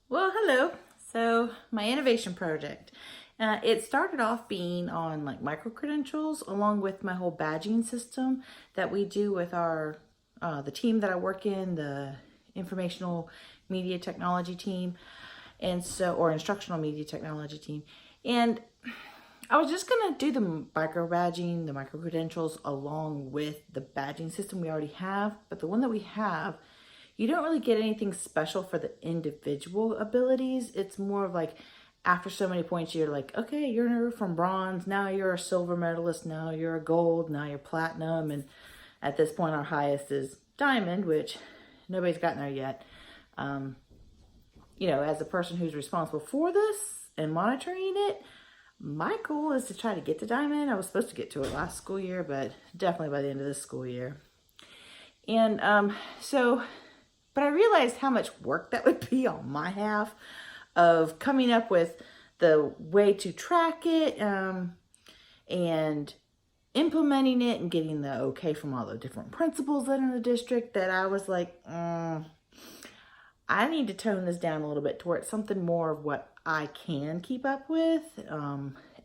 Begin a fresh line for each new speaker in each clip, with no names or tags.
Well, hello. So my innovation project, it started off being on like micro credentials along with my whole badging system that we do with our the team that I work in, the informational media technology team, and so or instructional media technology team. And I was just gonna do the micro badging, the micro credentials along with the badging system we already have, but the one that we have, you don't really get anything special for the individual abilities. It's more of like after so many points, you're like, okay, you're from bronze, now you're a silver medalist, now you're a gold, now you're platinum, and at this point, our highest is diamond, which nobody's gotten there yet. Um, as a person who's responsible for this and monitoring it, my goal is to try to get to diamond. I was supposed to get to it last school year, but definitely by the end of this school year. And but I realized how much work that would be on my half of coming up with the way to track it and implementing it and getting the okay from all the different principals that are in the district, that I was like, I need to tone this down a little bit to where it's something more of what I can keep up with.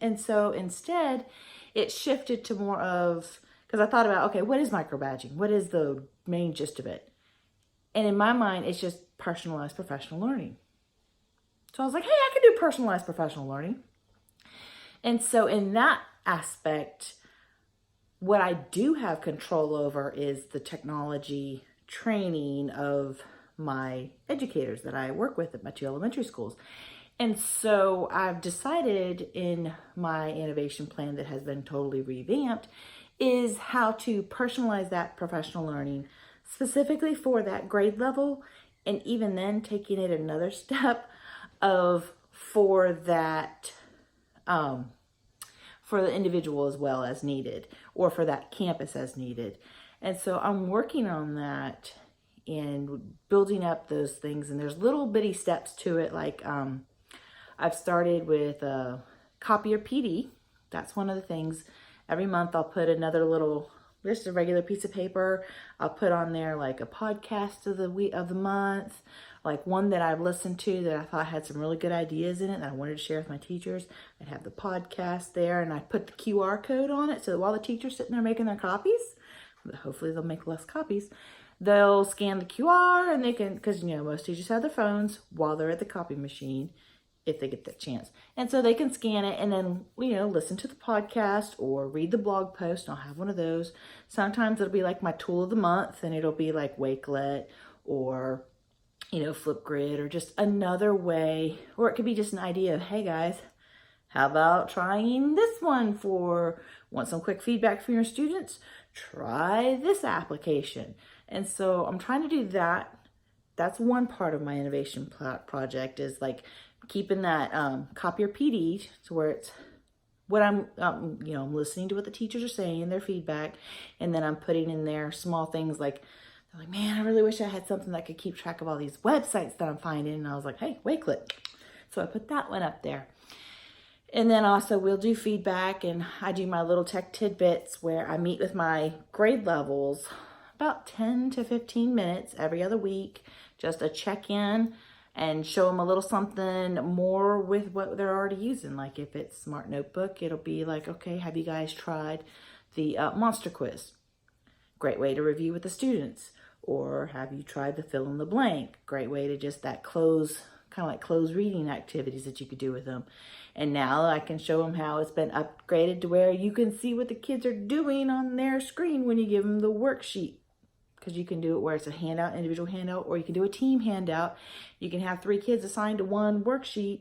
And so instead, it shifted to more of, because I thought about, okay, what is microbadging? What is the main gist of it? And in my mind, it's just personalized professional learning. So I was like, hey, I can do personalized professional learning. And so in that aspect, what I do have control over is the technology training of my educators that I work with at my two elementary schools. And so I've decided in my innovation plan that has been totally revamped is how to personalize that professional learning specifically for that grade level, and even then taking it another step of for that for the individual as well as needed, or for that campus as needed. And so I'm working on that and building up those things, and there's little bitty steps to it. Like I've started with copier PD. That's one of the things. Every month I'll put another little, just a regular piece of paper. I'll put on there like a podcast of the week of the month, like one that I've listened to that I thought had some really good ideas in it that I wanted to share with my teachers. I'd have the podcast there, and I put the QR code on it so that while the teacher's sitting there making their copies, hopefully they'll make less copies, they'll scan the QR and they can, because most teachers have their phones while they're at the copy machine, if they get that chance. And so they can scan it and then, listen to the podcast or read the blog post. I'll have one of those. Sometimes it'll be like my tool of the month, and it'll be like Wakelet or, Flipgrid, or just another way. Or it could be just an idea of, hey guys, how about trying this one want some quick feedback from your students? Try this application. And so I'm trying to do that. That's one part of my innovation project, is like keeping that copier PD to where it's what I'm listening to what the teachers are saying, their feedback, and then I'm putting in there small things like, they're like, man, I really wish I had something that could keep track of all these websites that I'm finding. And I was like, hey, Wakelet. So I put that one up there. And then also we'll do feedback, and I do my little tech tidbits where I meet with my grade levels about 10 to 15 minutes every other week, just a check-in, and show them a little something more with what they're already using. Like if it's Smart Notebook, it'll be like, okay, have you guys tried the Monster Quiz? Great way to review with the students. Or have you tried the fill in the blank? Great way to just that close, kind of like closed reading activities that you could do with them. And now I can show them how it's been upgraded to where you can see what the kids are doing on their screen when you give them the worksheet. Because you can do it where it's a handout, individual handout, or you can do a team handout. You can have 3 kids assigned to one worksheet,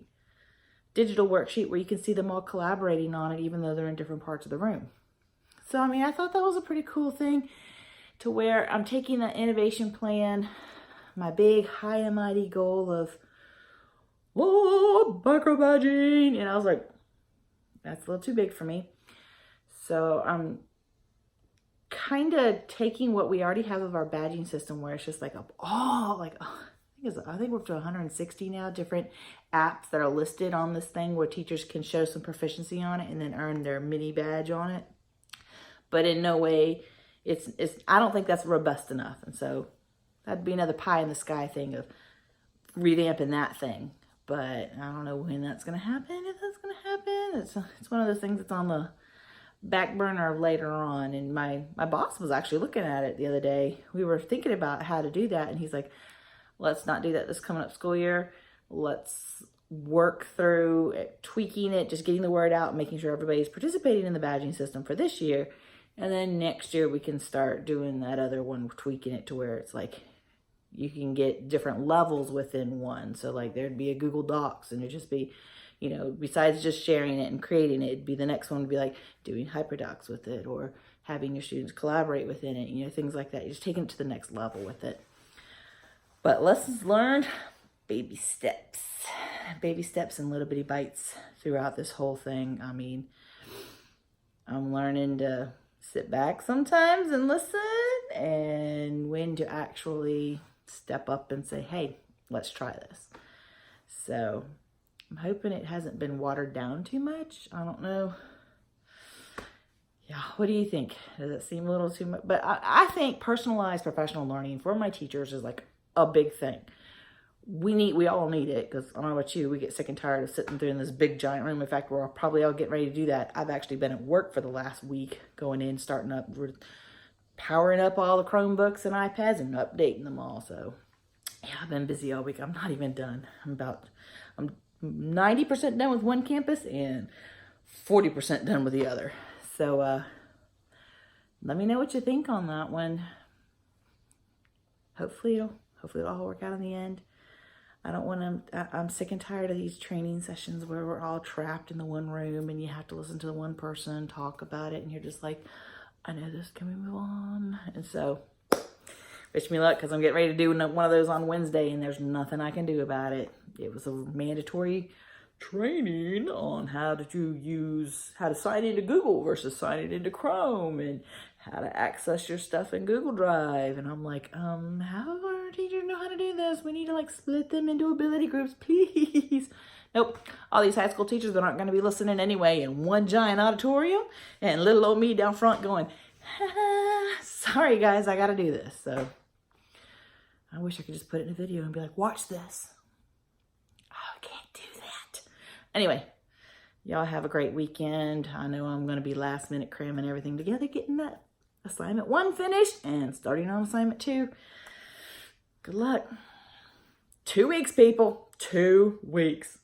digital worksheet, where you can see them all collaborating on it, even though they're in different parts of the room. So, I thought that was a pretty cool thing, to where I'm taking the innovation plan, my big high and mighty goal of, microbadging, and I was like, that's a little too big for me. So I'm kind of taking what we already have of our badging system, where it's just like I think we're up to 160 now different apps that are listed on this thing, where teachers can show some proficiency on it and then earn their mini badge on it. But in no way, I don't think that's robust enough. And so that'd be another pie in the sky thing of revamping that thing. But I don't know when that's going to happen, if that's going to happen. It's one of those things that's on the back burner of later on. And my boss was actually looking at it the other day. We were thinking about how to do that. And he's like, let's not do that this coming up school year. Let's work through tweaking it, just getting the word out, making sure everybody's participating in the badging system for this year. And then next year we can start doing that other one, tweaking it to where it's like you can get different levels within one. So like there'd be a Google Docs, and it'd just be, you know, besides just sharing it and creating it, it'd be the next one would be like doing HyperDocs with it, or having your students collaborate within it, you know, things like that. You're just taking it to the next level with it. But lessons learned, baby steps and little bitty bites throughout this whole thing. I mean, I'm learning to sit back sometimes and listen, and when to actually step up and say, hey, let's try this. So I'm hoping it hasn't been watered down too much. I don't know. Yeah, what do you think? Does it seem a little too much? But I think personalized professional learning for my teachers is like a big thing. We all need it, because I don't know about you, we get sick and tired of sitting through in this big giant room. In fact, we're probably all getting ready to do that. I've actually been at work for the last week, going in, starting up, we're powering up all the Chromebooks and iPads and updating them all. So yeah, I've been busy all week. I'm not even done. I'm 90% done with one campus and 40% done with the other. So let me know what you think on that one. Hopefully it'll all work out in the end. I'm sick and tired of these training sessions where we're all trapped in the one room and you have to listen to the one person talk about it, and you're just like, I know this, can we move on? And so, wish me luck, because I'm getting ready to do one of those on Wednesday, and there's nothing I can do about it. It was a mandatory training on how to sign into Google versus signing into Chrome, and how to access your stuff in Google Drive. And I'm like, how do our teachers know how to do this? We need to like split them into ability groups, please. Nope. All these high school teachers that aren't going to be listening anyway in one giant auditorium, and little old me down front going, sorry guys, I got to do this. So I wish I could just put it in a video and be like, watch this. Oh, I can't do that. Anyway, y'all have a great weekend. I know I'm going to be last minute cramming everything together, getting that assignment 1 finished and starting on assignment 2. Good luck. 2 weeks, people. 2 weeks.